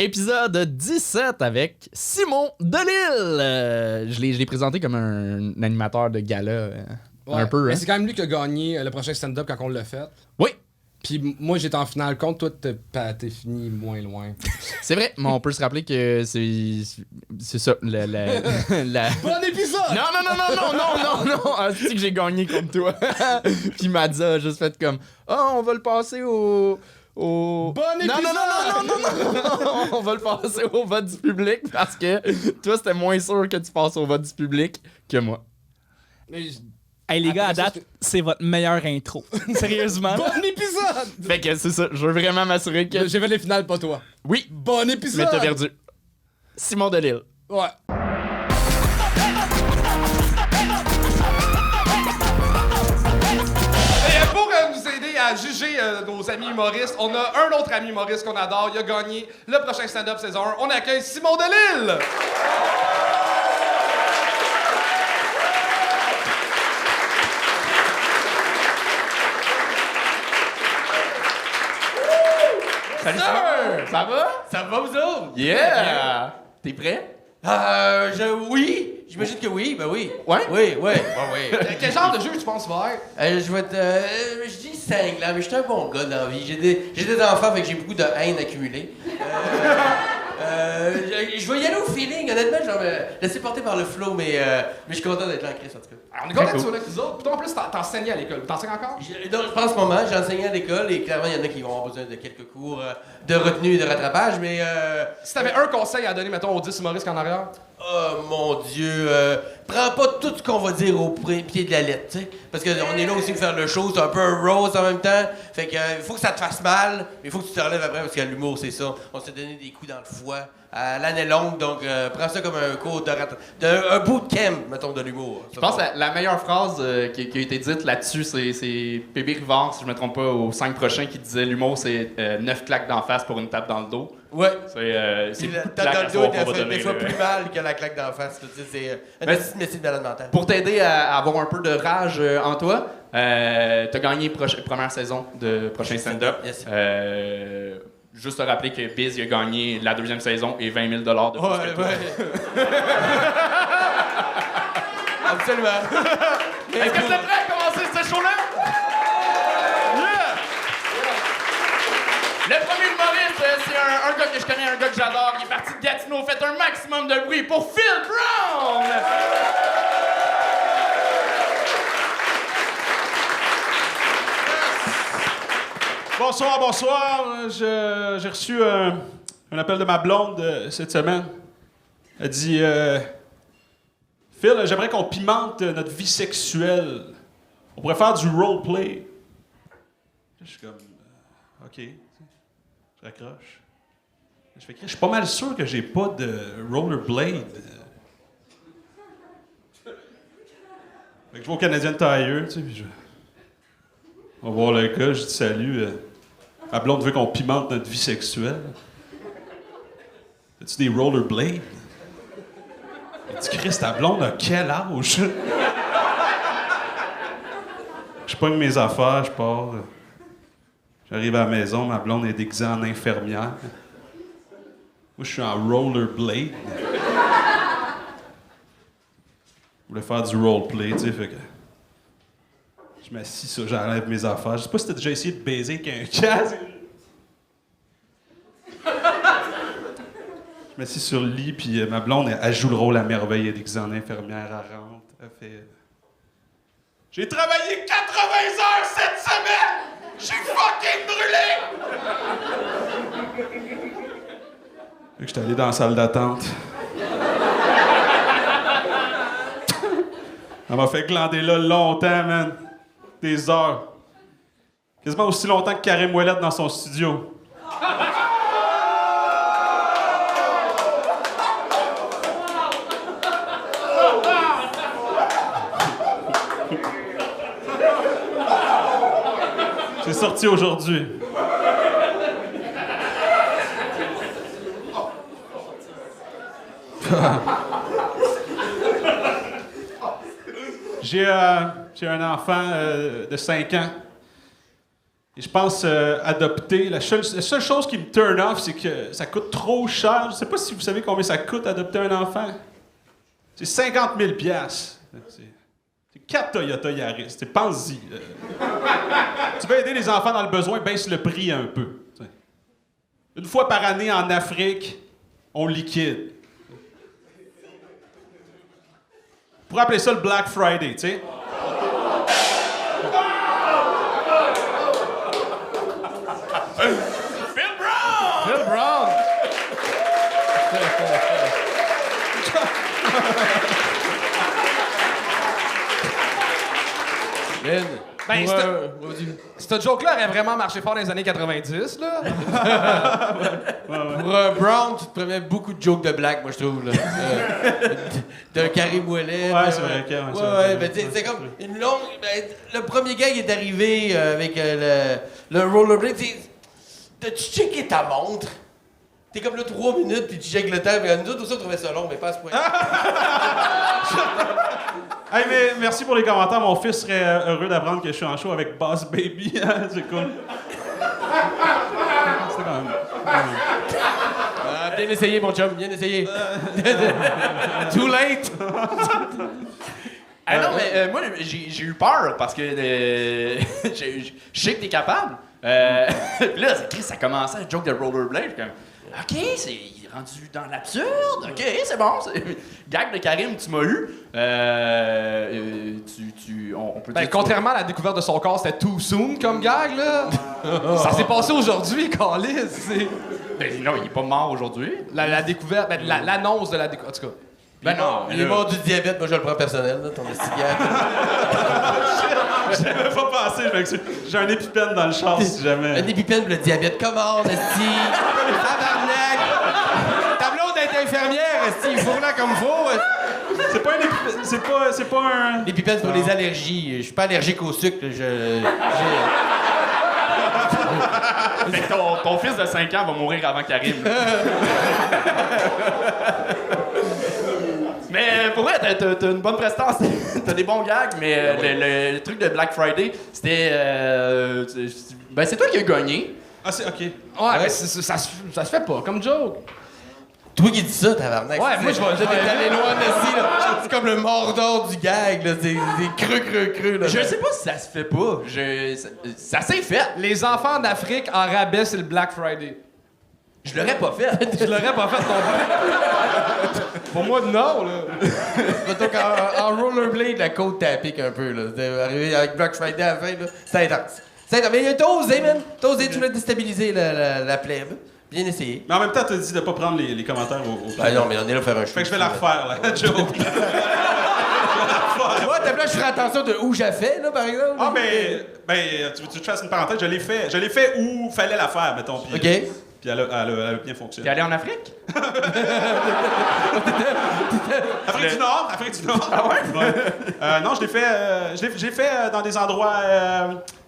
Épisode 17 avec Simon Delille. Je l'ai présenté comme un animateur de gala. Un peu. Mais Hein? c'est quand même lui qui a gagné le prochain stand-up quand on l'a fait. Oui. Puis moi, j'étais en finale contre toi, t'es fini moins loin. C'est vrai, mais on peut se rappeler que c'est ça. La... Bon épisode! Non! Ah, c'est que j'ai gagné contre toi. Puis Madza a juste fait comme on va le passer au. Bon épisode! Non! On va le passer au vote du public parce que toi, c'était moins sûr que tu passes au vote du public que moi. Mais Hey les gars, à Après ça, date, c'est votre meilleure intro. Sérieusement. bon épisode! Fait que c'est ça, je veux vraiment m'assurer que. J'ai fait les finales, pas toi. Oui, Bon épisode! mais t'as perdu. Simon Delille. Ouais. Et pour nous aider à juger nos amis humoristes, on a un autre ami humoriste qu'on adore. Il a gagné le prochain stand-up saison 1. On accueille Simon Delille! Salut ça va? Ça va, vous autres? Yeah! T'es prêt? Oui, j'imagine que oui, ben oui. Ouais? Oui. Quel genre de jeu tu penses faire? Je vais je dis cinglant, mais je suis un bon gars dans la vie. J'ai des enfants, fait que j'ai beaucoup de haine accumulée. Je vais y aller au feeling, honnêtement, je vais me laisser porter par le flow, mais je suis content d'être là en Chris, en tout cas. Alors, on est content que tu sois là avec nous autres. Puis toi, en plus, t'enseignais à l'école. T'enseignes encore? Donc, je pense en ce moment, j'ai enseigné à l'école et clairement, il y en a qui vont avoir besoin de quelques cours de retenue et de rattrapage, mais Si t'avais un conseil à donner, mettons, aux 10 humoristes en arrière? oh mon Dieu, prends pas tout ce qu'on va dire au pied de la lettre, tu sais. Parce qu'on est là aussi pour faire le show, c'est un peu un roast en même temps. Fait que il faut que ça te fasse mal, mais il faut que tu te relèves après parce que l'humour, c'est ça. On s'est donné des coups dans le foie à l'année longue, donc prends ça comme un cours un bootcamp, mettons, de l'humour. Je pense que la meilleure phrase qui a été dite là-dessus, c'est P.B. Rivard, si je me trompe pas, au 5 prochain, qui disait l'humour, c'est 9 claques d'en face pour une tape dans le dos. Ouais. C'est Puis la beaucoup de tape claques dans à le soir dos, qu'on va fait donner, des fois là. plus mal que la claque d'en face. Tu sais, c'est un Mais- petit métier de malade mental. Pour t'aider à avoir un peu de rage en toi, t'as gagné première saison de prochain stand-up. Yes. Juste te rappeler que Biz il a gagné la deuxième saison et 20 000 de plus que toi. Absolument. Est-ce que tu es prêt à commencer ce show-là? Yeah! Le premier humoriste, c'est un gars que je connais, un gars que j'adore. Il est parti de Gatineau. Faites un maximum de bruit pour Phil Brown! Bonsoir. J'ai reçu un appel de ma blonde cette semaine. Elle dit Phil, j'aimerais qu'on pimente notre vie sexuelle. On pourrait faire du roleplay. Je suis comme OK. Je raccroche. Je suis pas mal sûr que j'ai pas de rollerblade. Fait que je vais au Canadien Tire, tu sais, puis on va voir le gars, je dis salut. Ma blonde veut qu'on pimente notre vie sexuelle. As-tu des rollerblades? Il dit Christ, ta blonde a quel âge? Je pogne mes affaires, je pars. J'arrive à la maison, ma blonde est déguisée en infirmière. Moi, je suis en rollerblade. Je voulais faire du roleplay, tu sais, fait que. Je m'assis ça, j'enlève mes affaires. Je sais pas si t'as déjà essayé de baiser avec un casque. Je m'assis sur le lit, puis ma blonde, elle joue le rôle à merveille. Elle est déguisée en infirmière, elle rentre. Elle fait. J'ai travaillé 80 heures cette semaine! J'ai fucking brûlé! Fait que j'étais allé dans la salle d'attente. Elle m'a fait glander là longtemps, man. Des heures. Quasiment aussi longtemps que Karim Ouellet dans son studio. C'est sorti aujourd'hui. J'ai un enfant de 5 ans. Et je pense adopter, la seule chose qui me turn off, c'est que ça coûte trop cher. Je sais pas si vous savez combien ça coûte adopter un enfant. C'est 50 000 piastres. C'est 4 Toyota Yaris. Pense-y. Tu veux aider les enfants dans le besoin, baisse le prix un peu. T'sais. Une fois par année en Afrique, on liquide. On pourrait appeler ça le Black Friday, tu sais. Phil Brown! Ben, cette joke-là aurait vraiment marché fort dans les années 90, là. Pour un Brown, tu te prenais beaucoup de jokes de black, moi, je trouve. Là. D'un Karim Ouellet. Ouais, c'est vrai. Ouais, ben, c'est comme une longue... Ben, le premier gars qui est arrivé avec le rollerblade, t'as-tu checké ta montre? T'es comme là 3 minutes, puis tu checkes le temps. Mais nous autres aussi, on trouvait ça long, mais pas à ce point. Hey, mais merci pour les commentaires. Mon fils serait heureux d'apprendre que je suis en show avec Boss Baby. C'est cool. C'est quand même. Bien essayé, mon chum, bien essayé. Too late! Ah non, mais moi, j'ai eu peur parce que je sais que t'es capable. Là, Chris, ça commençait un joke de rollerblade. Comme, OK, il est rendu dans l'absurde. OK, c'est bon. Gag de Karim, tu m'as eu. On peut Ben, dire... contrairement à la découverte de son corps, c'était too soon comme gag, là. Ça s'est passé aujourd'hui, Carlis. Ben non, il est pas mort aujourd'hui. La découverte, ben, l'annonce de la découverte. En tout cas. Ben non, Il est mort du diabète, moi je le prends personnel, là, ton cigare. J'avais pas pensé, je m'excuse. J'ai un épipène dans le char si jamais. Un épipène pour le diabète, comment, esti? Tabarnak! Ta blonde est infirmière, esti, il faut là comme faut. C'est pas un épipène, c'est pas un... L'épipène pour les allergies. Je suis pas allergique au sucre, Mais ton fils de 5 ans va mourir avant Karim. Mais pour vrai, t'as une bonne prestance, t'as des bons gags, mais le truc de Black Friday, c'était... ben c'est toi qui as gagné. Ah, c'est... OK. Ouais, mais ça se fait pas, comme joke. Toi qui dis ça, tabarnak. Ouais, moi, je vais aller loin d'ici, là. C'est comme le mordor du gag, là. C'est creux, là. Je sais pas si ça se fait pas. Ça s'est fait. Les enfants d'Afrique en rabais, c'est le Black Friday. Je l'aurais pas fait. Je l'aurais pas fait non plus. Pour moi, non, là. Mettons qu'en rollerblade, la côte t'appique un peu, là. Arrivé avec Black Friday à la fin, là, c'est intense. C'est intense. Mais t'as osé, man. T'as osé, tu l'as déstabilisé la plèbe. Bien essayé. Mais en même temps, t'as dit de pas prendre les commentaires au Ah non, mais on est là pour faire un show. Fait que je vais la refaire, là, la joke. Moi, t'as là, je ferai attention de où j'ai fait, là, par exemple. Ah, mais... Ben, tu veux que je fasse une parenthèse? Je l'ai fait où fallait la faire, mettons. Puis, OK. Puis elle a bien fonctionné. T'es allé en Afrique? Afrique du Nord. Ah ouais? Non, je l'ai fait dans des endroits...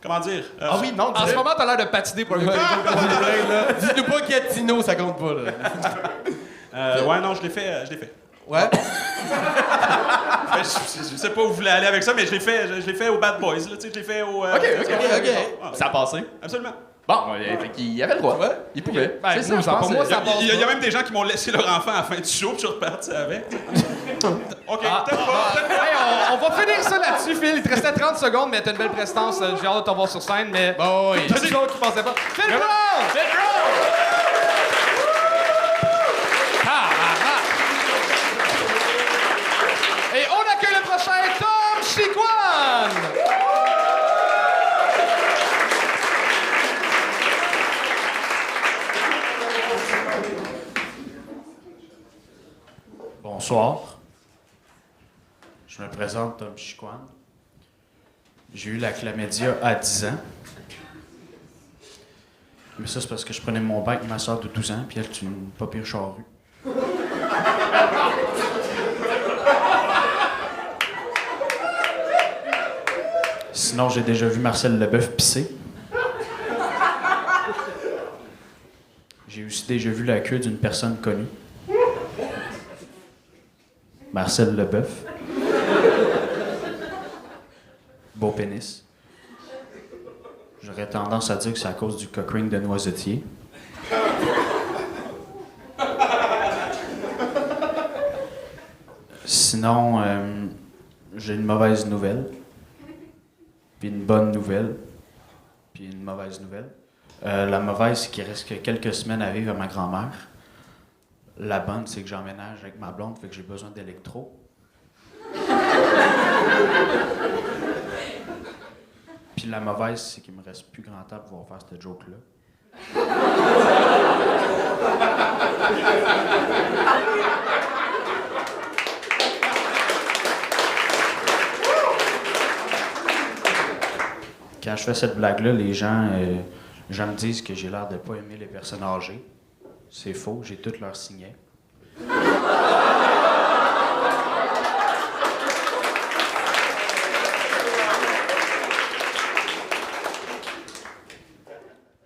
comment dire? Ah oui, non, En ce moment, t'as l'air de patiner pour le Dis-nous pas Gatineau, ça compte pas, là. Ouais, non, je l'ai fait. Ouais? Ben, je sais pas où vous voulez aller avec ça, mais je l'ai fait au Bad Boys, là, tu sais, je l'ai fait au... OK. Ah, Ça a passé. absolument. Bon, fait qu'il avait le droit. Ouais. Il pouvait. Ben, C'est ça, moi, je pense. pour moi, ça Il y a même des gens qui m'ont laissé leur enfant à la fin du show, puis je suis reparti avec. OK, peut-être pas. Hey, on va finir ça là-dessus, Phil. Il te restait 30 secondes, mais t'as une belle prestance. J'ai hâte de te voir sur scène, mais... Bon, oui. T'as des gens qui pensaient pas. Phil Brown! Phil Brown! Et on accueille le prochain Tom Chiquan! Bonsoir. Je me présente Tom Chiquan. J'ai eu la chlamydia à 10 ans. Mais ça, c'est parce que je prenais mon bain avec ma soeur de 12 ans, puis elle, c'est une pas pire charrue. Sinon, j'ai déjà vu Marcel Leboeuf pisser. J'ai aussi déjà vu la queue d'une personne connue. Marcel Leboeuf. Beau pénis. J'aurais tendance à dire que c'est à cause du cockring de noisetier. Sinon, j'ai une mauvaise nouvelle, puis une bonne nouvelle, puis une mauvaise nouvelle. La mauvaise, c'est qu'il reste que quelques semaines à vivre à ma grand-mère. La bonne, c'est que j'emménage avec ma blonde, fait que j'ai besoin d'électro. Puis la mauvaise, c'est qu'il me reste plus grand temps pour pouvoir faire cette joke-là. Quand je fais cette blague-là, les gens me disent que j'ai l'air de pas aimer les personnes âgées. C'est faux, j'ai toutes leurs signets.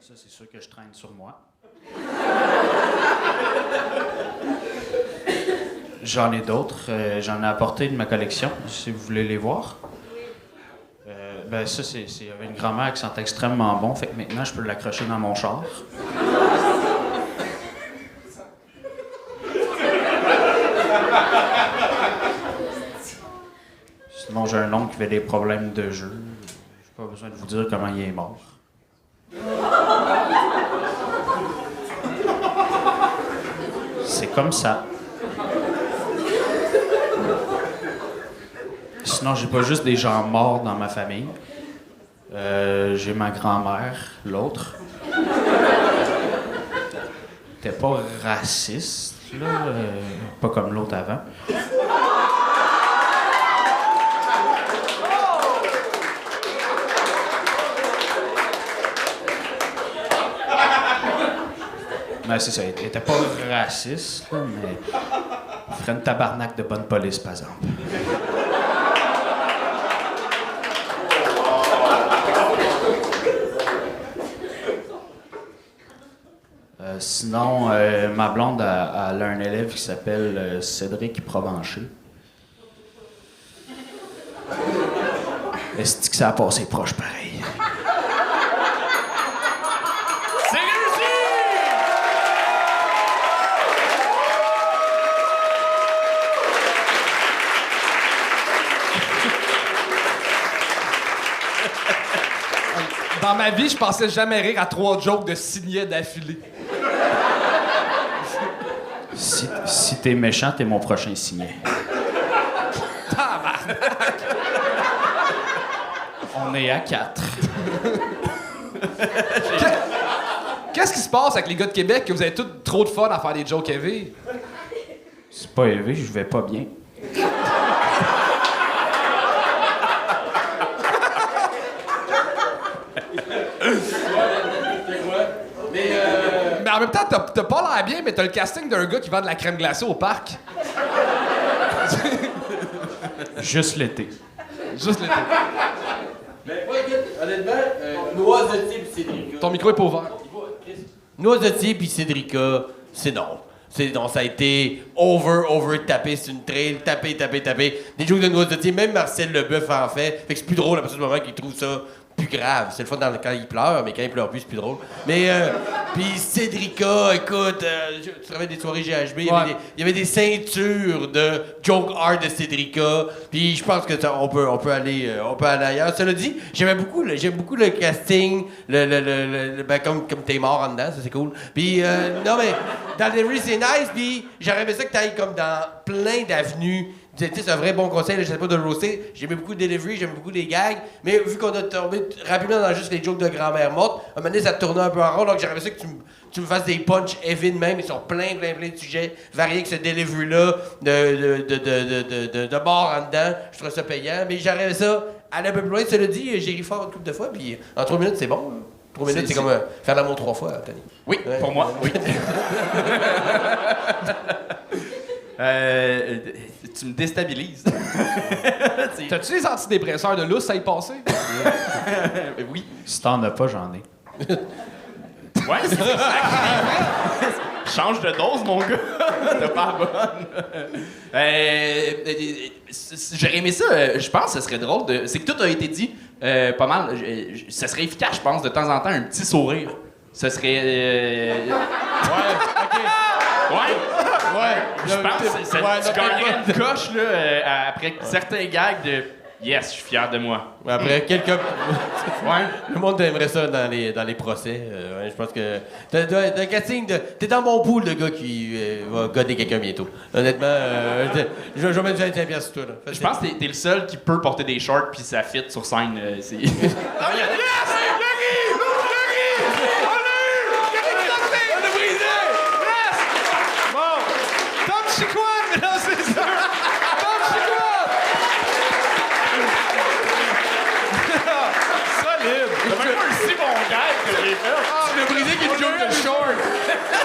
Ça, c'est sûr que je traîne sur moi. J'en ai d'autres. J'en ai apporté de ma collection, si vous voulez les voir. Ben ça, il y avait une grand-mère qui sentait extrêmement bon, fait que maintenant, je peux l'accrocher dans mon char. Sinon, j'ai un oncle qui avait des problèmes de jeu. J'ai pas besoin de vous dire comment il est mort. C'est comme ça. Sinon, j'ai pas juste des gens morts dans ma famille. J'ai ma grand-mère, l'autre. T'es pas raciste, là. Pas comme l'autre avant. Mais c'est ça, elle était pas raciste, là, mais elle ferait une tabarnak de bonne police, par exemple. Sinon, ma blonde, elle a un élève qui s'appelle Cédric Provencher. Est-ce que ça a passé proche pareil? C'est réussi! Dans ma vie, je pensais jamais rire à 3 jokes de signet d'affilée. Si t'es méchant, t'es mon prochain signet. On est à 4. Qu'est-ce qui se passe avec les gars de Québec que vous avez tous trop de fun à faire des jokes heavy? C'est pas élevé, je vais pas bien. Mais en même temps, t'as pas l'air bien, mais t'as le casting d'un gars qui vend de la crème glacée au parc. Juste l'été. Juste l'été. Mais moi, écoute, honnêtement, Noisetier pis Cédrica. Ton micro est pas ouvert. Noisetier pis Cédrica, c'est non. C'est non, ça a été over tapé. C'est une trail, tapé. Des jokes de Noisetier, même Marcel Leboeuf en fait. Fait que c'est plus drôle à partir du moment qu'il trouve ça plus grave. C'est le fun quand il pleure, mais quand il pleure plus, c'est plus drôle. Mais, pis Cédrica, écoute, tu travailles des soirées GHB, il y avait des ceintures de joke art de Cédrica, puis je pense que on peut aller ailleurs. Cela dit, j'aime beaucoup le casting, ben, comme t'es mort en dedans, ça c'est cool. Puis, non mais, dans le delivery c'est nice, puis j'aurais aimé ça que t'ailles comme dans plein d'avenues. C'est un vrai bon conseil, je sais pas de le roaster. J'aimais beaucoup le delivery, j'aimais beaucoup les gags, mais vu qu'on a tombé rapidement dans juste les jokes de grand-mère morte, à un moment donné, ça tournait un peu en rond, donc j'aurais aimé ça que tu me fasses des punch heavy de même, ils sont plein de sujets variés avec ce delivery-là de mort en dedans. Je trouve ça payant, mais j'aurais aimé ça aller un peu plus loin. Cela dit, j'ai ri fort une couple de fois, puis en 3 minutes, c'est bon. 3 minutes, c'est comme faire l'amour 3 fois, Anthony. Oui, Ouais. pour moi, oui. Tu me déstabilises. T'as-tu des antidépresseurs de lousse à y passer? Oui. Si t'en as pas, j'en ai. Ouais, c'est ça. Change de dose, mon gars. T'as pas la bonne. J'aurais aimé ça. Je pense que ce serait drôle de. C'est que tout a été dit pas mal. Ça serait efficace, je pense, de temps en temps, un petit sourire. Ce serait. Ouais, ok. Ouais. Je pense que tu gagnerais une coche là, après certains gags de. Yes, je suis fier de moi. Après quelques. Ouais. Le monde aimerait ça dans les procès. Ouais, je pense que. T'as un casting de. T'es dans mon pool de gars qui va goder quelqu'un bientôt. Honnêtement, je vais mettre 25$ sur toi. Là. Je pense que t'es le seul qui peut porter des shorts puis ça fit sur scène. C'est... Yes! Chicoine, mesdames et messieurs! Tom Chicoine! Solide! C'est même pas un si bon gag que j'ai fait. Tu l'as brisé qu'une joke de short.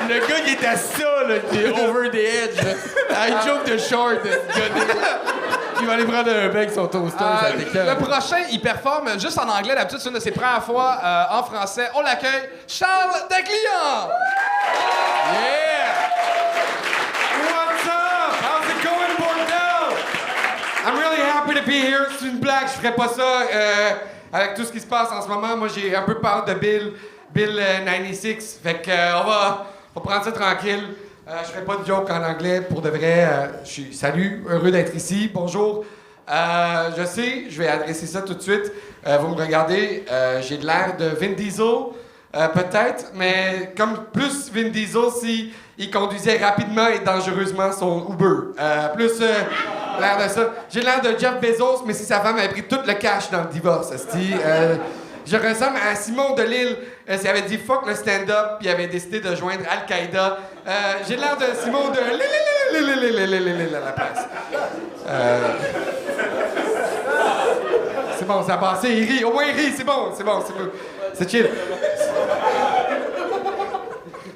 Le gars, il est à ça, là. Il est over the edge, là. À une joke de short, ce gars. Il va aller prendre un bec son toaster, ça décale. Le prochain, il performe juste en anglais. D'habitude, c'est une de ses premières fois en français. On l'accueille, Charles Descliants! Yeah! What's up? How's it going, bordel? I'm really happy to be here. C'est une blague, je ferais pas ça avec tout ce qui se passe en ce moment. Moi, j'ai un peu peur de Bill 96. Fait que on va prendre ça tranquille. Je ferai pas de joke en anglais pour de vrai. Je suis salut, heureux d'être ici. Bonjour. Je sais, je vais adresser ça tout de suite. Vous me regardez, j'ai de l'air de Vin Diesel. Peut-être, mais comme plus Vin Diesel si il conduisait rapidement et dangereusement son Uber. Plus l'air de ça. J'ai l'air de Jeff Bezos, mais si sa femme avait pris tout le cash dans le divorce, je ressemble à Simon Delille s'il avait dit fuck le stand-up puis il avait décidé de joindre Al-Qaïda. J'ai l'air de Simon de à la place. C'est bon, ça a passé, il rit. Au moins il rit, c'est bon. C'est chill.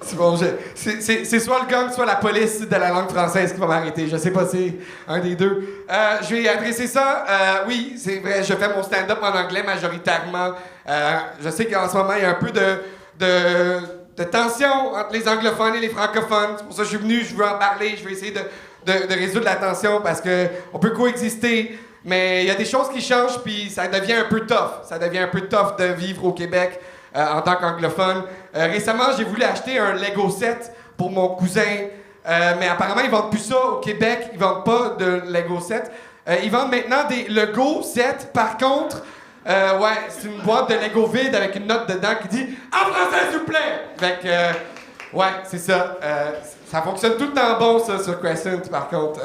C'est bon, c'est soit le gang, soit la police de la langue française qui va m'arrêter. Je sais pas, c'est un des deux. Je vais adresser ça. Oui, c'est vrai, je fais mon stand-up en anglais majoritairement. Je sais qu'en ce moment, il y a un peu de tension entre les anglophones et les francophones. C'est pour ça que je suis venu, je veux en parler, je vais essayer de résoudre la tension parce qu'on peut coexister. Mais il y a des choses qui changent, puis ça devient un peu tough. Ça devient un peu tough de vivre au Québec en tant qu'anglophone. Récemment, j'ai voulu acheter un Lego set pour mon cousin, mais apparemment, ils vendent plus ça au Québec. Ils vendent pas de Lego set. Ils vendent maintenant des Lego sets. Par contre, c'est une boîte de Lego vide avec une note dedans qui dit « En français, s'il vous plaît! » Fait que, c'est ça. Ça fonctionne tout le temps bon, ça, sur Crescent, par contre.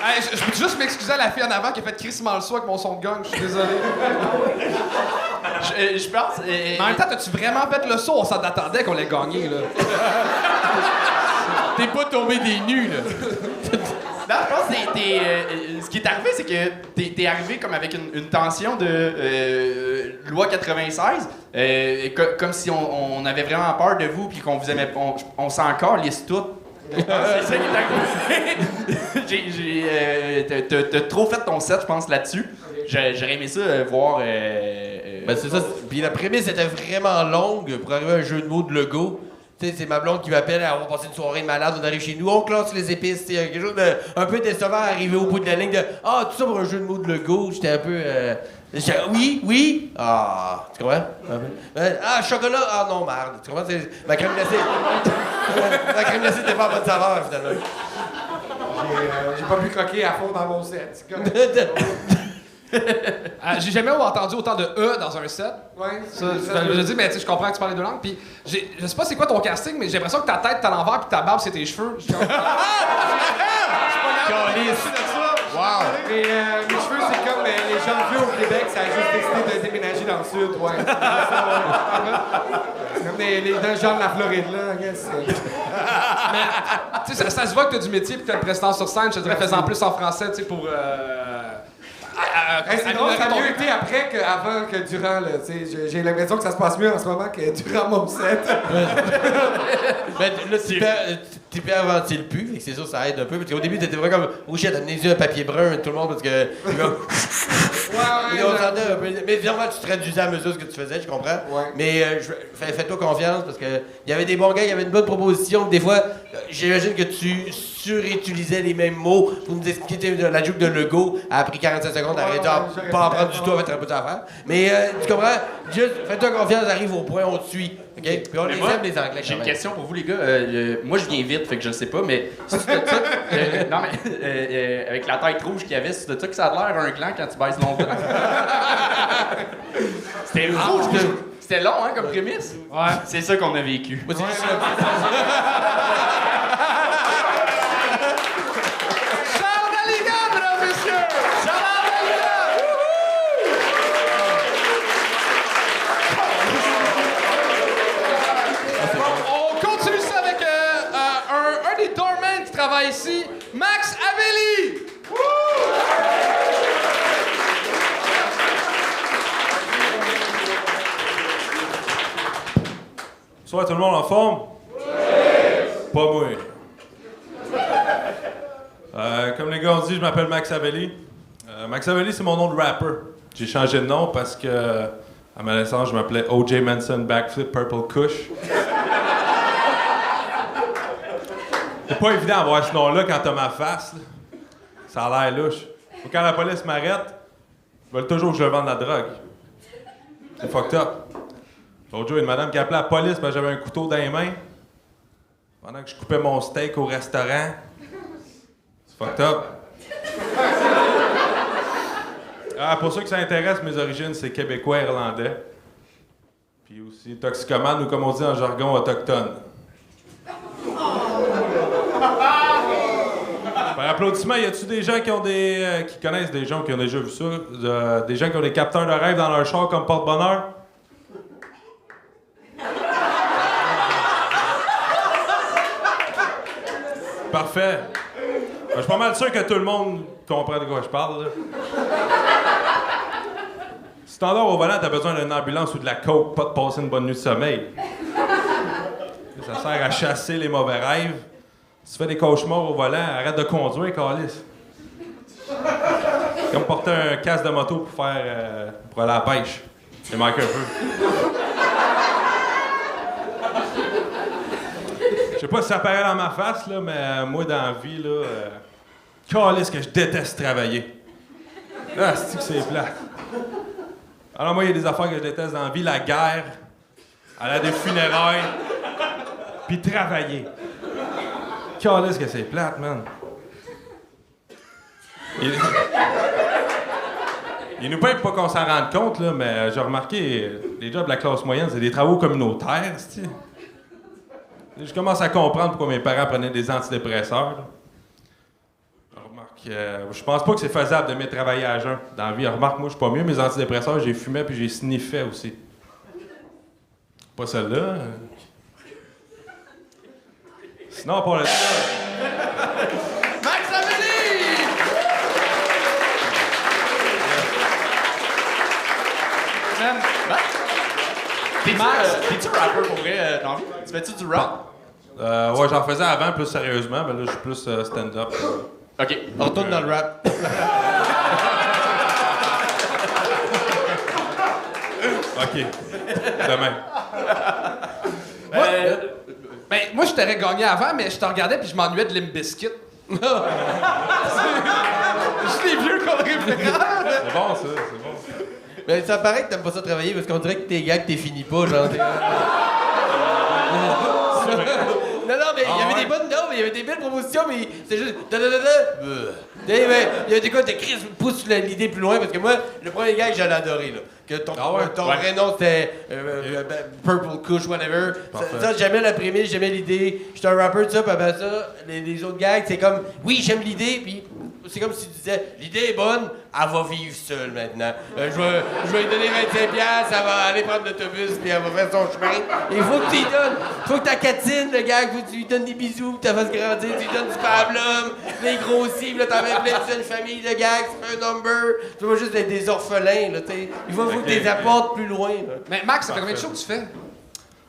Hey, je peux juste m'excuser à la fille en avant qui a fait crissement le saut avec mon son de gang, je suis désolé. Je pense. Mais en même temps, t'as-tu vraiment fait le saut? On s'en attendait qu'on l'ait gagné, là. T'es pas tombé des nues, là. Non, je pense que ce qui est arrivé, c'est que t'es arrivé comme avec une tension de loi 96, comme si on avait vraiment peur de vous puis qu'on vous aimait, on s'en encore lisse tout. C'est ça qui est arrivé. T'as trop fait ton set, je pense, là-dessus. J'aurais aimé ça voir. Ben c'est ça. Puis la prémisse était vraiment longue pour arriver à un jeu de mots de logo. Tu sais, c'est ma blonde qui m'appelle, on va passer une soirée de malade, on arrive chez nous, on classe les épices. Il y a quelque chose de un peu décevant à arriver au bout de la ligne de tout ça pour un jeu de mots de logo. J'étais un peu. Oui. Ah, tu comprends? Chocolat. Ah non, merde. Tu comprends? Ma crème glacée. Ma crème glacée n'était pas en bonne saveur, finalement. J'ai pas pu croquer à fond dans mon set. C'est comme... J'ai jamais entendu autant de E dans un set. Ouais. Je dis, mais tu sais, je comprends que tu parles les deux langues. Puis, je sais pas c'est quoi ton casting, mais j'ai l'impression que ta tête est à l'envers puis ta barbe, c'est tes cheveux. Je suis pas Wow! Et mes cheveux, c'est comme les gens vieux au Québec, ça a juste décidé de déménager dans le sud, ouais. C'est comme les gens de la Floride, là, I guess. Tu sais, ça se voit que t'as du métier puis que t'as une prestance sur scène. Je te dirais, faisant plus en français, tu sais, pour... Hey, c'est drôle, ça a mieux été après qu'avant que durant. Là, j'ai l'impression que ça se passe mieux en ce moment que durant mon set. Ben, là, t'hyperventiles plus, fait que c'est sûr ça aide un peu. Parce qu'au début, t'étais vraiment comme, oh shit, amenez-y un papier brun, tout le monde, parce que. Ouais, on s'entendait un peu. Mais évidemment, tu traduisais à mesure ce que tu faisais, je comprends. Ouais. Mais fais-toi confiance, parce que il y avait des bons gars, il y avait une bonne proposition. Des fois, j'imagine que tu surutilisais les mêmes mots pour nous expliquer la joke de Legault. Elle a pris 45 secondes, elle aurait dû pas en prendre du tout, elle fait un peu d'affaires. Mais tu comprends? Juste, fais-toi confiance, arrive au point, on te suit. OK? Puis on les aime, les Anglais. J'ai une question pour vous, les gars. Moi, je viens vite, fait que je le sais pas, mais c'est de ça. Non, mais avec la tête rouge qu'il y avait, c'est de ça que ça a l'air un gland quand tu baisses longtemps. C'était rouge, c'était long, hein, comme prémisse. Ouais. C'est ça qu'on a vécu. Moi, c'est juste Charles Daligan, mesdames, messieurs! Charles Daligan! On continue ça avec un des doormen qui travaille ici, Max Avelli! Bonsoir tout le monde, en forme? Pas moi. Comme les gars ont dit, je m'appelle Max Avelli. Max Avelli, c'est mon nom de rapper. J'ai changé de nom parce que, à ma naissance, je m'appelais O.J. Manson Backflip Purple Kush. C'est pas évident d'avoir ce nom-là quand t'as ma face. Là. Ça a l'air louche. Quand la police m'arrête, ils veulent toujours que je vende de la drogue. C'est fucked up. L'autre jour, il y a une madame qui appelait la police parce que j'avais un couteau dans les mains pendant que je coupais mon steak au restaurant. C'est fucked up. Pour ceux que ça intéresse, mes origines, c'est québécois-irlandais. Puis aussi toxicomane ou comme on dit en jargon, autochtone. Par applaudissement, y a-tu des gens qui ont qui connaissent des gens qui ont déjà vu ça? Des gens qui ont des capteurs de rêve dans leur char comme porte-bonheur? Parfait. Je suis pas mal sûr que tout le monde comprend de quoi je parle. Là. Si t'endors au volant, t'as besoin d'une ambulance ou de la coke, pas de passer une bonne nuit de sommeil. Ça sert à chasser les mauvais rêves. Si tu fais des cauchemars au volant, arrête de conduire, câlisse. Comme porter un casque de moto pour aller à la pêche. Il manque un peu. Je sais pas si ça paraît dans ma face, là, mais moi, dans la vie, là, câlisse que je déteste travailler. Ah, c'est que c'est plate. Alors moi, il y a des affaires que je déteste dans la vie, la guerre, aller à des funérailles, puis travailler. Câlisse que c'est plate, man. Il nous paye pas qu'on s'en rende compte, là, mais j'ai remarqué, les jobs de la classe moyenne, c'est des travaux communautaires, c'ti. Je commence à comprendre pourquoi mes parents prenaient des antidépresseurs. Remarque, je pense pas que c'est faisable de mettre travailler à jeun. Dans la vie, remarque, moi, je suis pas mieux. Mes antidépresseurs, j'ai fumé puis j'ai sniffé aussi. Pas celle-là. Sinon, à part le... Max Avelli! T'es-tu rapper pour vrai dans la vie? Tu fais-tu du rap? Ouais, j'en faisais avant, plus sérieusement, mais là, je suis plus stand-up. OK. On retourne dans le rap. OK. Demain. Moi, je t'aurais gagné avant, mais je te regardais puis je m'ennuyais de Limp Bizkit. Je l'ai vieux comme référent. C'est bon, ça, c'est bon. Mais ça paraît que t'aimes pas ça travailler parce qu'on dirait que t'es gars que t'es fini pas, genre. Non, mais il y avait des bonnes noms, il y avait des belles propositions, mais c'est juste. Il y a des gars, Chris pousse l'idée plus loin parce que moi, le premier gars que j'allais adorer, là. Que ton vrai nom c'était Purple Kush, whatever. Ça, j'aimais la prémisse, j'aimais l'idée. J'étais un rapper, tout ça, puis après ça, les autres gars, c'est comme, oui, j'aime l'idée, puis c'est comme si tu disais, l'idée est bonne, elle va vivre seule maintenant. Je vais lui donner 25$, elle va aller prendre l'autobus, puis elle va faire son chemin. Il faut que tu lui donnes, faut que tu catines, le gars, faut que tu lui donnes des bisous, que tu la fasses grandir, tu lui donnes du pablum, les grossis, puis là, t'en mets plein de une famille de gars, tu fais un number, tu vas juste être des orphelins, là, t'sais. Il faut que tu les apportes plus loin, là. Mais Max, ça fait combien de shows que tu fais?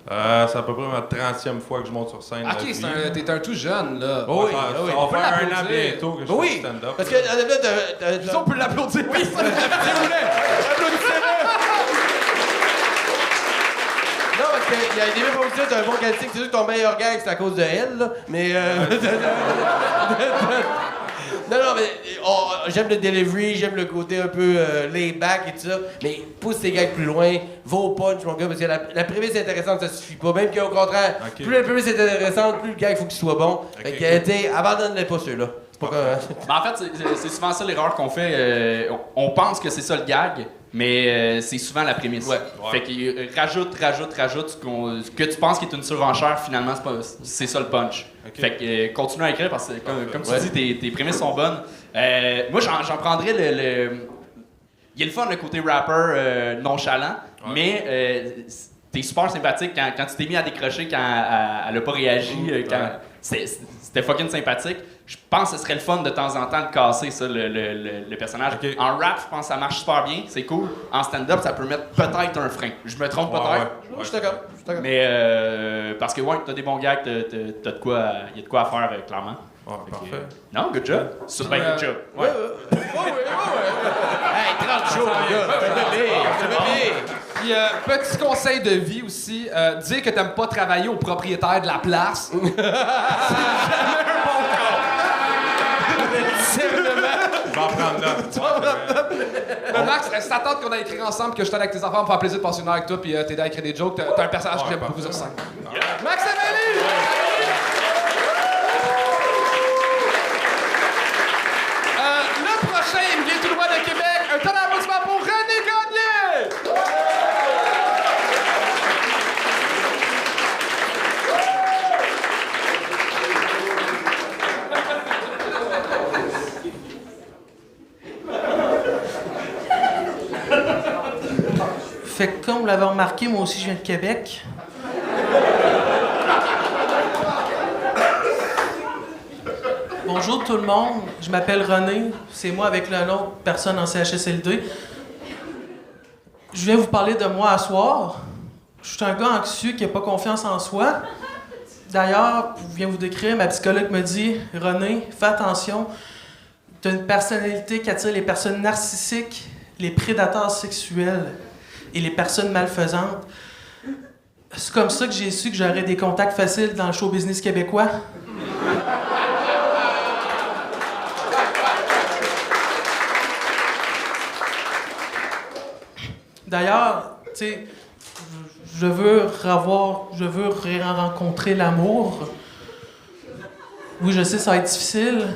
C'est à peu près ma 30e fois que je monte sur scène. Ok, t'es un tout jeune, là. Oh oui, Ça oui. va On peut faire un an l'applaudir. bientôt que je fais Oui, du stand-up. parce que là, On peut l'applaudir. Oui, non, parce qu'il y a des mecs comme ça, t'as un bon qualité, c'est sûr que ton meilleur gag, c'est à cause de elle, là. Mais non, mais j'aime le delivery, j'aime le côté un peu laid-back et tout ça, mais pousse tes gags plus loin, va au punch, mon gars, parce que la prémisse est intéressante, ça suffit pas. Même qu'au contraire, Ok. plus la prémisse est intéressante, plus le gag, faut qu'il soit bon. Fait que, t'sais, abandonne-les pas ceux-là. C'est pas comme... Ben, en fait, c'est souvent ça l'erreur qu'on fait. On pense que c'est ça le gag, mais c'est souvent la prémisse. Ouais. Fait qu'il rajoute ce que tu penses qui est une surenchère, finalement, c'est ça le punch. Ok. Fait que continue à écrire parce que, comme tu dis, tes prémices sont bonnes. Moi, j'en prendrais le. Il y a le fun, le côté rapper nonchalant, mais t'es super sympathique quand tu t'es mis à décrocher, quand elle a pas réagi, c'était fucking sympathique. Je pense que ce serait le fun de temps en temps de casser ça, le personnage. Ok. En rap, je pense que ça marche super bien, c'est cool. En stand-up, ça peut mettre peut-être un frein. Je me trompe peut-être. Je suis d'accord. Mais parce que ouais, t'as des bons gags, t'as de quoi, il y a de quoi à faire clairement. Ouais, parfait. Non, good job. Super good job. Ouais. Hey, 30 jours, les gars. Ça va bien. Puis, petit conseil de vie aussi, dire que t'aimes pas travailler au propriétaire de la place. C'est jamais un bon cas. Je vais en prendre là. Mais Max, c'est ta tante qu'on a écrit ensemble, que je t'aide avec tes enfants, me faire plaisir de passer une heure avec toi, puis t'aider à écrire des jokes. T'as un personnage que j'aime beaucoup sur scène. Max Amélie! Le prochain, il vient tout droit de Québec. Un tonne d'applaudissements pour René Gagné! Fait que comme vous l'avez remarqué, moi aussi je viens de Québec. Bonjour tout le monde, je m'appelle René, c'est moi avec une autre personne en CHSLD. Je viens vous parler de moi à soir. Je suis un gars anxieux qui n'a pas confiance en soi. D'ailleurs, je viens vous décrire, ma psychologue me dit « René, fais attention, tu as une personnalité qui attire les personnes narcissiques, les prédateurs sexuels et les personnes malfaisantes. » C'est comme ça que j'ai su que j'aurais des contacts faciles dans le show business québécois. D'ailleurs, tu sais, je veux rencontrer l'amour. Oui, je sais, ça va être difficile.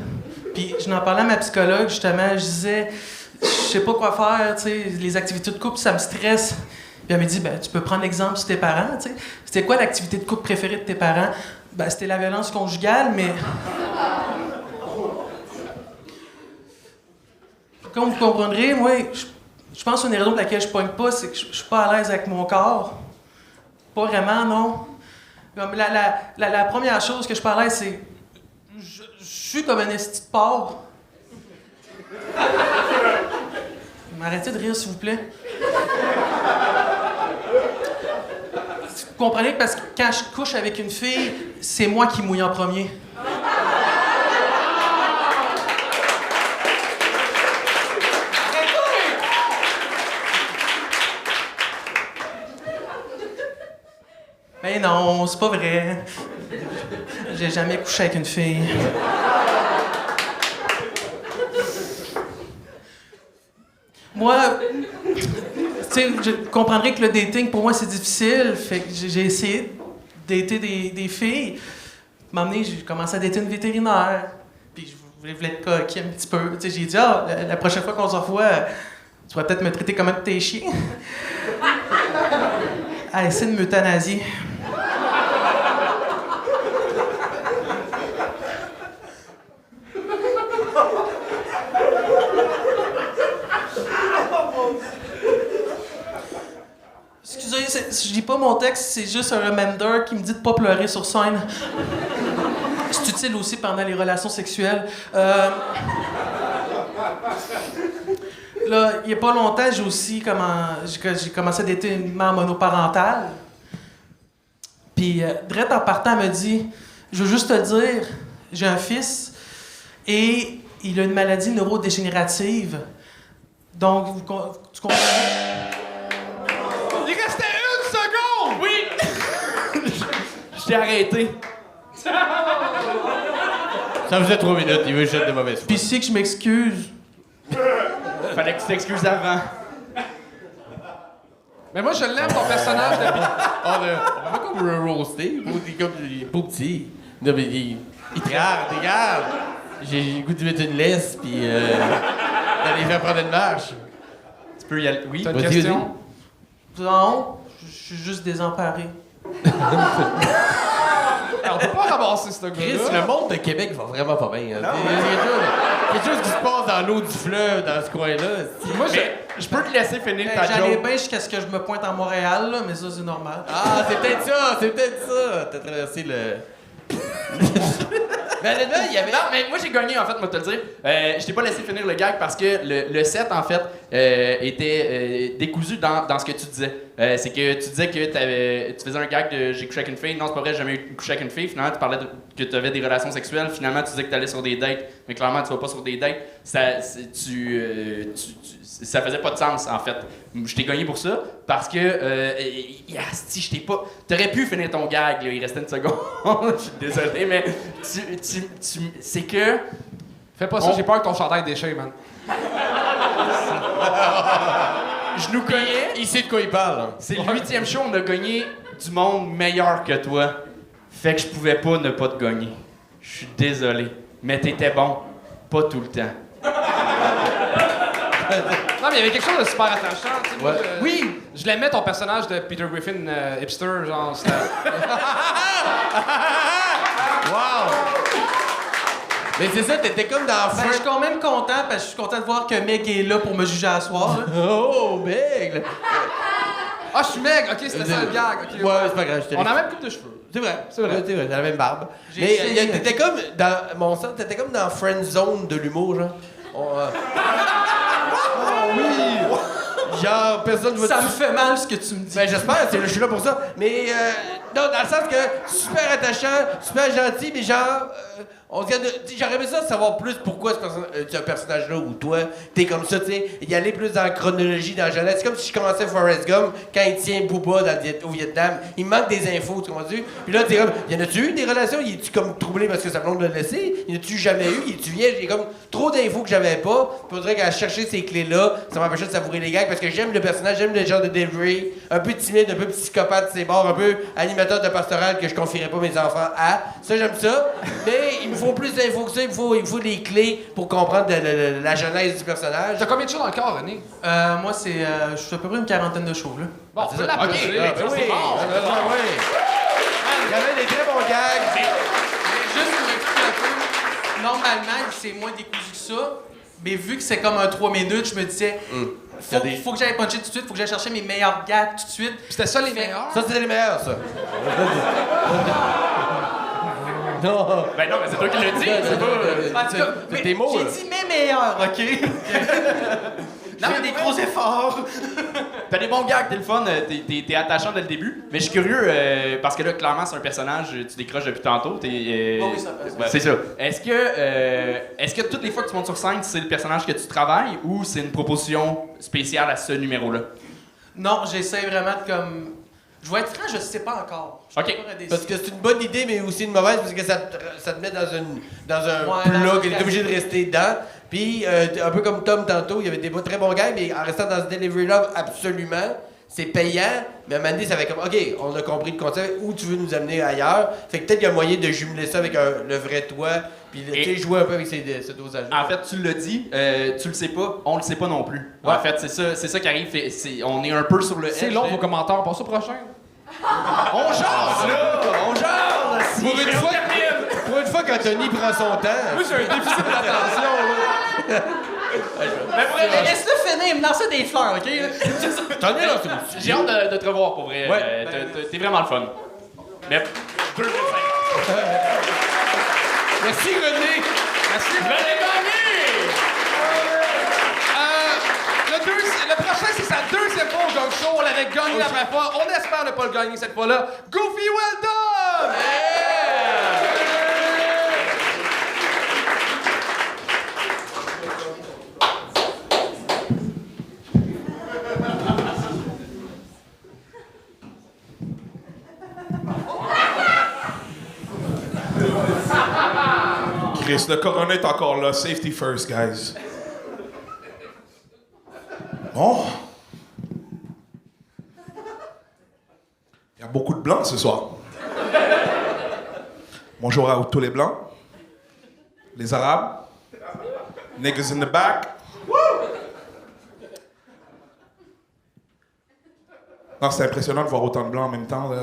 Puis, je n'en parlais à ma psychologue, justement, je disais, je sais pas quoi faire, tu sais, les activités de couple, ça me stresse. Puis elle m'a dit, ben, tu peux prendre l'exemple sur tes parents, tu sais. C'était quoi l'activité de couple préférée de tes parents? Ben, c'était la violence conjugale, mais... Comme vous comprendrez, moi, je pense qu'une des raisons pour laquelle je pogne pas, c'est que je suis pas à l'aise avec mon corps. Pas vraiment, non. Comme la première chose que je suis pas à l'aise, c'est... Je suis comme un esti de porc. M'arrêtez de rire, s'il vous plaît. Vous comprenez que parce que quand je couche avec une fille, c'est moi qui mouille en premier. Ben non, c'est pas vrai. J'ai jamais couché avec une fille. Moi, tu sais, je comprendrais que le dating, pour moi, c'est difficile. Fait que j'ai essayé de dater des filles. À un moment donné, j'ai commencé à dater une vétérinaire. Puis je voulais être coquille un petit peu. Tu sais, j'ai dit, la prochaine fois qu'on se revoit, tu vas peut-être me traiter comme un de tes chiens. Ah, essaie de m'euthanasier. je lis pas mon texte, c'est juste un reminder qui me dit de pas pleurer sur scène. C'est utile aussi pendant les relations sexuelles. Là, il y a pas longtemps, j'ai commencé à dater une mère monoparentale. Puis, Drette, en partant, elle me dit « Je veux juste te dire, j'ai un fils et il a une maladie neurodégénérative. Donc, tu comprends? » Il restait 1 seconde! Oui! Je t'ai arrêté. Ça faisait 3 minutes, il veut jeter de mauvaise foi. Puis c'est que je m'excuse. Fallait que tu t'excuses avant. Mais moi, je l'aime, ton personnage de... On va comme le roaster, comme beau petit. Non, mais il regarde. J'ai le goût de mettre une laisse, puis d'aller faire prendre une marche. Tu peux y aller. Oui. T'as une Vas-y, question? Non, je suis juste désemparé. On peut pas ramasser ce Chris, gars-là. le monde de Québec va vraiment pas bien. Hein. Il y a quelque chose qui se passe dans l'eau du fleuve, dans ce coin-là. Moi, je peux te laisser finir ta J'allais joke. bien jusqu'à ce que je me pointe en Montréal, là, mais ça, c'est normal. Ah, c'est peut-être ça. T'as traversé le... Mais honnêtement, il y avait... Non, mais moi j'ai gagné en fait, moi te le dire. Je t'ai pas laissé finir le gag parce que le set en fait était décousu dans ce que tu disais. C'est que tu disais que tu faisais un gag de j'ai couché avec une fille. Non, c'est pas vrai, j'ai jamais couché avec une fille. Finalement, tu parlais que tu avais des relations sexuelles. Finalement, tu disais que tu allais sur des dates. Mais clairement, tu vas pas sur des dates. Ça faisait pas de sens en fait. Je t'ai gagné pour ça parce que si je t'ai pas. T'aurais pu finir ton gag, là, il restait une seconde. Je suis désolé, mais c'est que. Fais pas ça, j'ai peur que ton chandail déchire, man. Je nous connais. Il sait de quoi il parle. Hein. C'est le 8e show, on a gagné du monde meilleur que toi. Fait que je pouvais pas ne pas te gagner. Je suis désolé. Mais t'étais bon. Pas tout le temps. Non, mais il y avait quelque chose de super attachant. Tu sais, moi, Oui! je l'aimais ton personnage de Peter Griffin hipster, genre. C'était... Wow! Mais c'est ça, t'étais comme dans Ben, je suis quand même content parce que je suis content de voir que Meg est là pour me juger à soir. Là. Oh, Meg! Ah, je suis Meg, ok, c'était ça le gag. ok, Ouais, c'est pas grave, je te On a laisse. la même coupe de cheveux. C'est vrai, t'as la même barbe. J'ai Mais essayé. t'étais comme dans mon sens, t'étais comme dans friend zone de l'humour, genre. Genre, personne ne va Ça me fait mal ce que tu me dis. Ben j'espère, je suis là pour ça. Mais non, dans le sens que super attachant, super gentil, mais genre on se garde j'aurais aimé ça savoir plus pourquoi ce personnage-là ou toi, t'es comme ça, tu sais, y aller plus dans la chronologie, dans la jeunesse. C'est comme si je commençais Forrest Gump quand il tient Booba au Vietnam. Il me manque des infos, tu comprends-tu? Puis là, t'es comme, y en a-tu eu des relations? Y es-tu comme troublé parce que sa blonde l'a laissé? Y en a-tu jamais eu? Y es-tu vierge? J'ai comme trop d'infos que j'avais pas. Puis on dirait qu'à chercher ces clés-là, ça m'empêchait de savourer les gags parce que j'aime le personnage, j'aime le genre de delivery, un peu timide, un peu psychopathe, c'est bords, un peu animateur de pastoral que je confierais pas mes enfants à. Ça, j'aime ça. Mais il me faut plus d'infos que ça, il me faut des clés pour comprendre la genèse du personnage. T'as combien de choses dans le corps, René? Moi, je suis à peu près une quarantaine de shows, là. Bon, on peut Ok, l'applaudir. ben oui, oui. Il y avait des très bons gags. Mais juste pour expliquer un peu, normalement, c'est moins décousu que ça. Mais vu que c'est comme un 3 minutes, je me disais, faut que j'aille puncher tout de suite, faut que j'aille chercher mes meilleurs gags tout de suite. C'était ça les meilleurs? Ça, c'était les meilleurs, ça. Non. Ben non, mais c'est toi qui l'as dit. C'est pas. En tout cas, C'est tes mots, j'ai là. dit mes meilleurs, OK? Non, mais des gros efforts. T'as des bons gags, t'es le fun, t'es attachant dès le début. Mais je suis curieux, parce que là, clairement, c'est un personnage, tu décroches depuis tantôt. Oui, ça passe. C'est ça. Est-ce que toutes les fois que tu montes sur scène, c'est le personnage que tu travailles ou c'est une proposition spéciale à ce numéro-là? Non, j'essaie vraiment de comme... Je vais être franc, je sais pas encore. Je suis OK. encore indécis. Parce que c'est une bonne idée, mais aussi une mauvaise, parce que ça te met dans un Ouais, plat dans que un t'es obligé de rester dedans. Puis, un peu comme Tom tantôt, il y avait des très bons gags, mais en restant dans ce delivery-là, absolument, c'est payant. Mais à un moment donné, ça fait comme, OK, on a compris le concept, où tu veux nous amener ailleurs. Fait que peut-être qu'il y a moyen de jumeler ça avec le vrai toi, puis tu sais, jouer un peu avec ce dosage-là. En fait, tu l'as dit, tu le sais pas, on le sait pas non plus. Ouais. En fait, c'est ça qui arrive. On est un peu sur le C'est edge, long là. vos commentaires, passe au prochain. On jase, là! On jase! Pour une fois qu'Anthony prend son temps. Moi, j'ai un déficit d'attention, là. Mais pour vrai, Laisse-le finir, il me lançait des fleurs, OK? T'en es là, c'est aussi. j'ai hâte de te revoir pour vrai. Ouais. T'es vraiment le fun. Mais 2,5. Merci, René. Merci. Je l'ai gagné! Le prochain, c'est sa deuxième fois au Gong Show. On l'avait gagné la première fois. On espère ne pas le gagner cette fois-là. Goofy, well done! Chris, le corona est encore là. Safety first, guys. Bon. Il y a beaucoup de blancs ce soir. Bonjour à tous les blancs. Les arabes. Niggas in the back. Non, c'est impressionnant de voir autant de blancs en même temps. Là.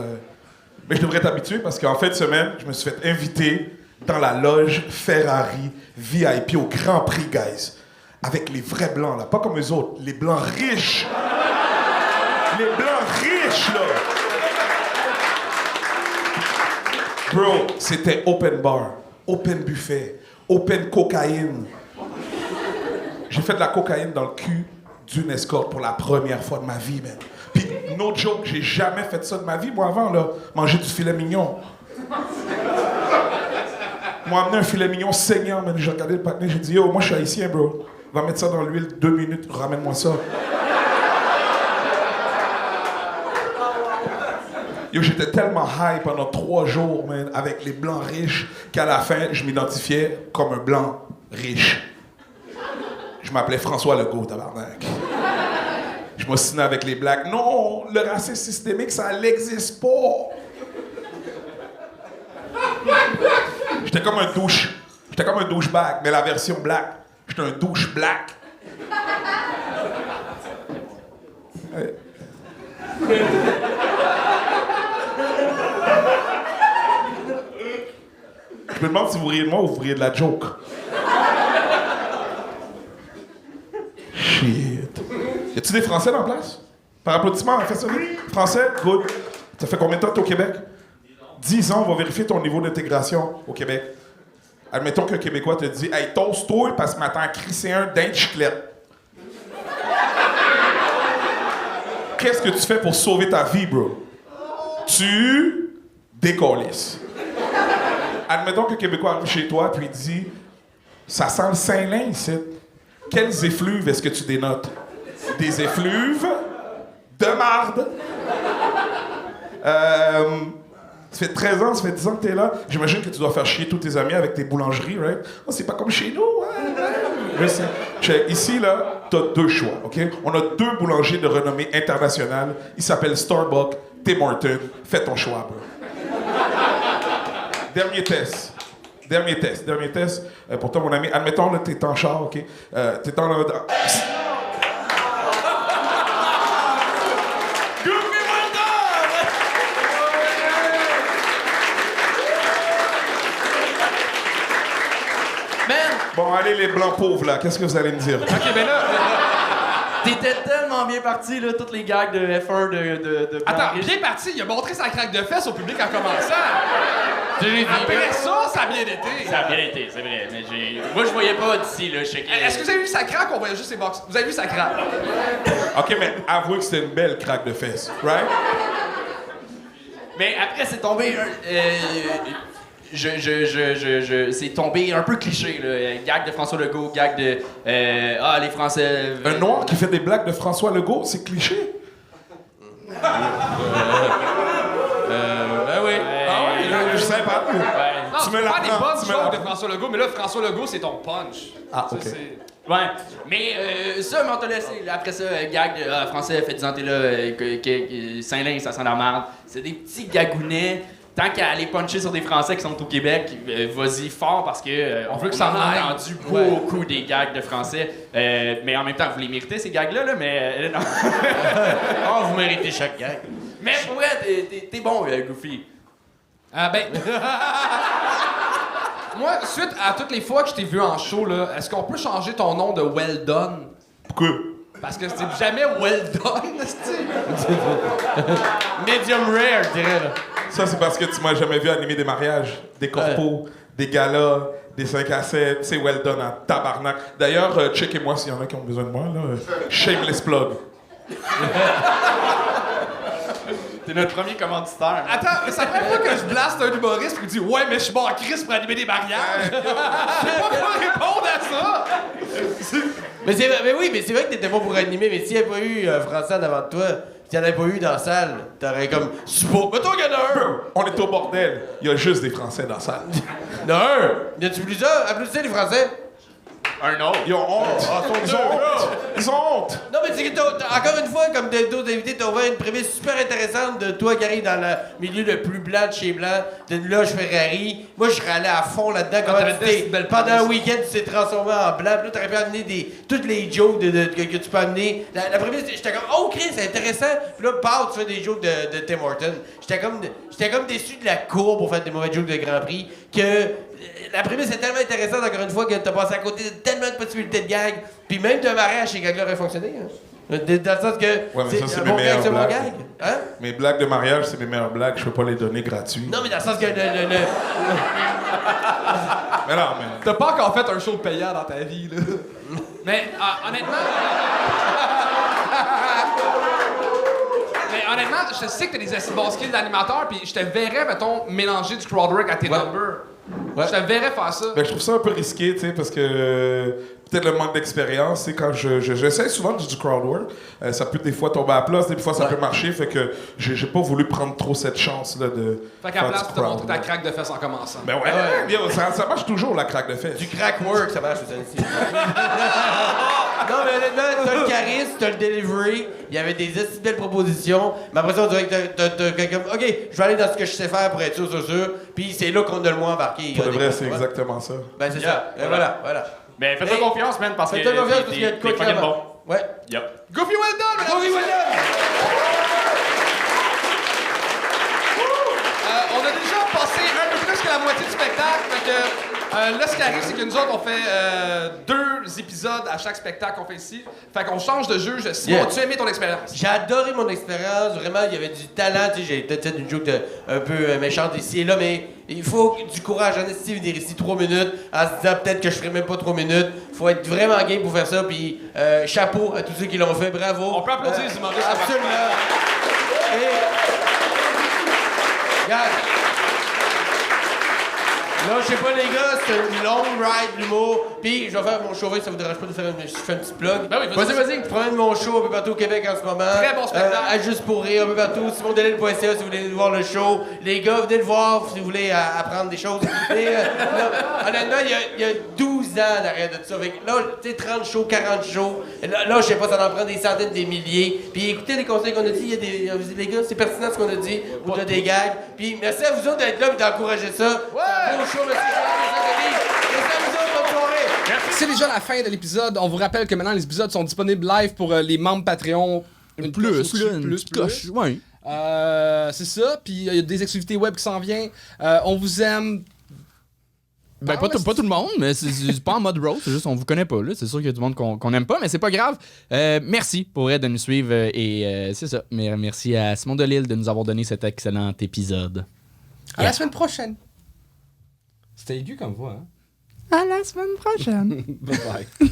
Mais je devrais t'habituer parce qu'en fin de semaine, je me suis fait inviter dans la loge Ferrari VIP au Grand Prix, guys. Avec les vrais blancs, là. Pas comme eux autres. Les blancs riches. Les blancs riches, là. Bro, c'était open bar, open buffet, open cocaïne. J'ai fait de la cocaïne dans le cul d'une escorte pour la première fois de ma vie, man. Puis, no joke, j'ai jamais fait ça de ma vie, moi, avant, là. Manger du filet mignon. Moi, amené un filet mignon saignant, man. J'ai regardé le patiné, j'ai dit, yo, moi, je suis haïtien, bro. Va mettre ça dans l'huile 2 minutes, ramène-moi ça. Yo, j'étais tellement high pendant 3 jours, man, avec les blancs riches, qu'à la fin, je m'identifiais comme un blanc riche. Je m'appelais François Legault, tabarnak. Je m'ostinais avec les blacks. Non, le racisme systémique, ça n'existe pas. J'étais comme un douchebag, mais la version black. J'étais un douche black. Je me demande si vous riez de moi ou vous riez de la joke. Shit. Y a-tu des Français dans la place? Par applaudissement, fais ça vite. Français? Good. Ça fait combien de temps que t'es au Québec? 10 ans, on va vérifier ton niveau d'intégration au Québec. Admettons qu'un Québécois te dit « Hey, toast-toi parce que m'attend crisser un d'un de chiclette. » Qu'est-ce que tu fais pour sauver ta vie, bro? Tu décollisses. Admettons qu'un Québécois arrive chez toi puis il dit « Ça sent le Saint-Lin ici. » Quelles effluves est-ce que tu dénotes? Des effluves de marde. Ça fait 13 ans, ça fait 10 ans que t'es là. J'imagine que tu dois faire chier tous tes amis avec tes boulangeries, right? Oh, c'est pas comme chez nous, Je sais. Ici, là, t'as 2 choix, OK? On a 2 boulangers de renommée internationale. Ils s'appellent Starbucks, Tim Hortons. Fais ton choix, bro. Dernier test. Pour toi, mon ami. Admettons, là, t'es en char, OK? T'es en... Bon, allez, les blancs pauvres, là, qu'est-ce que vous allez me dire? OK, ben là... T'étais tellement bien parti, là, toutes les gags de F1 de Attends, bien parti, il a montré sa craque de fesses au public en commençant. Après ça, ça a bien été. Ça a bien été, c'est vrai, mais moi, je voyais pas d'ici, là, je sais que... Est-ce que vous avez vu sa craque ou on voyait juste ses box? Vous avez vu sa craque? OK, mais avouez que c'était une belle craque de fesses, right? Mais après, c'est tombé... c'est tombé un peu cliché, là. Gag de François Legault, gag de... les Français... Un noir qui fait des blagues de François Legault, c'est cliché? Ben oui. Je sais pas. Non, Tu tu me peux faire des l'apprends, bonnes tu me jokes de l'apprends. François Legault, mais là, François Legault, c'est ton punch. Ah, Ça, OK. c'est- Ouais, mais ça, mais on t'a laissé. Après ça, gag de Français, fait 10 ans, t'es là, Saint-Lin, ça sent la merde. C'est des petits gagounets. Tant qu'à aller puncher sur des Français qui sont au Québec, vas-y fort parce que On veut que on ça en a aille. entendu beaucoup des gags de Français. Mais en même temps, vous les méritez, ces gags-là, là, mais non. Oh, vous méritez chaque gag. Mais pour vrai, t'es bon, Goofy. Ah ben... moi, suite à toutes les fois que je t'ai vu en show, là, est-ce qu'on peut changer ton nom de Well Done? Pourquoi? Parce que c'est jamais Well Done, c'est Medium rare, je dirais, là. Ça, c'est parce que tu m'as jamais vu animer des mariages, des corpos, des galas, des 5 à 7. C'est well done en tabarnak. D'ailleurs, checkez-moi s'il y en a qui ont besoin de moi. Là. Shameless plug. T'es notre premier commanditaire. Attends, mais ça fait pas que je blaste un humoriste qui dit « Ouais, mais je suis bon en crise pour animer des mariages! » Je sais pas comment répondre à ça! Mais c'est vrai que t'étais pas pour animer, mais s'il n'y avait pas eu Français en avant de toi, s'il n'y en avait pas eu dans la salle, t'aurais comme suppos. Mettons qu'il y en a un! On est au bordel. Il y a juste des Français dans la salle. Il y en a un! Y a-tu plusieurs? Applaudissez les Français! Un autre. Ils ont honte. Ils ont honte. Ils ont honte. Non, mais c'est que encore une fois, comme d'autres invités, t'as ouvert une prémisse super intéressante de toi qui arrive dans le milieu le plus blanc de chez Blanc, d'une loge Ferrari. Moi, je serais allé à fond là-dedans. Pendant un week-end, tu t'es transformé en blanc. Puis là, t'aurais pu amener toutes les jokes que tu peux amener. La prémisse, j'étais comme, oh, Chris, c'est intéressant. Puis là, tu fais des jokes de Tim Hortons. J'étais comme déçu de la cour pour faire des mauvais jokes de Grand Prix que. La prémisse est tellement intéressante, encore une fois, que t'as passé à côté de tellement de possibilités de gag. Puis même d'un mariage chez Gag aurait fonctionné. Hein? Dans le sens que. Ouais, mais ça, c'est un mes bon gag, meilleures c'est un bon blagues. gag. Hein? Mes blagues de mariage, c'est mes meilleures blagues. Je peux pas les donner gratuites. Non, mais dans le sens que. Mais non, mais. T'as pas encore fait un show payant dans ta vie, là. Mais honnêtement. Mais honnêtement, je sais que t'as des assez bons skills d'animateur, puis je te verrais, mettons, mélanger du crowd work à tes numbers. Ouais. Je te verrais faire ça. Ben, je trouve ça un peu risqué, tu sais, parce que peut-être le manque d'expérience, c'est quand j'essaie souvent du crowd work, ça peut des fois tomber à plat, des fois ça peut marcher, fait que j'ai pas voulu prendre trop cette chance-là de. Fait qu'à place, tu t'as montré ta craque de fesses en commençant. Ben ouais, yo, ça marche toujours la craque de fesses. Du crack work, ça marche aussi. Non, mais honnêtement, t'as le charisme, t'as le delivery, il y avait des assez belles propositions, mais après ça, on dirait que t'as quelqu'un. OK, je vais aller dans ce que je sais faire pour être sûr. Puis c'est là qu'on a le moins embarqué. Pour de vrai, c'est exactement ça. Ben, c'est ça. Et voilà. Ben, fais-toi confiance, man, parce que. Fais-toi confiance parce qu'il y a de quoi t'es fucking bon. Ouais. Yep. Goofy well done, mesdames et messieurs! On a déjà passé un peu plus que la moitié du spectacle, fait que là, ce qui arrive, c'est que nous autres, on fait 2 épisodes à chaque spectacle qu'on fait ici. Fait qu'on change de juge. Simon, as-tu aimé ton expérience? J'ai adoré mon expérience. Vraiment, il y avait du talent. Tu sais, j'ai peut-être fait une joke un peu méchante ici et là, mais il faut du courage. En estime venir ici 3 minutes en se disant peut-être que je ferai même pas 3 minutes. Faut être vraiment game pour faire ça. Puis chapeau à tous ceux qui l'ont fait. Bravo. On peut applaudir les humoristes. Absolument. Et... Regarde. Là, je sais pas, les gars, c'est une longue ride, l'humour. Puis, je vais faire mon show, ça vous dérange pas de faire un petit plug? Ben oui, vas-y. Je promène mon show un peu partout au Québec en ce moment. Très bon spectacle. À Juste pour rire, un peu partout. SimonDelille.ca si vous voulez voir le show. Les gars, venez le voir si vous voulez apprendre des choses. Et, là, honnêtement, il y a 12 ans d'arrêt de ça. Fait que là, tu sais, 30 shows, 40 shows. Là, je sais pas, ça en prend des centaines, des milliers. Puis, écoutez les conseils qu'on a dit. Il y a des... Les gars, c'est pertinent ce qu'on a dit. Vous avez des gags. Puis, merci à vous autres d'être là et d'encourager ça. Ouais! Bon show, merci. C'est déjà la fin de l'épisode. On vous rappelle que maintenant les épisodes sont disponibles live pour les membres Patreon. Plus. Ouais. C'est ça. Puis il y a des activités web qui s'en viennent. On vous aime. Ben, pas tout le monde, mais c'est pas en mode roast, c'est juste on vous connaît pas, là. C'est sûr qu'il y a du monde qu'on aime pas, mais c'est pas grave. Merci pour être de nous suivre et c'est ça. Mais merci à Simon Delille de nous avoir donné cet excellent épisode. À la semaine prochaine. C'était aigu comme voix, hein? À la semaine prochaine. Bye bye.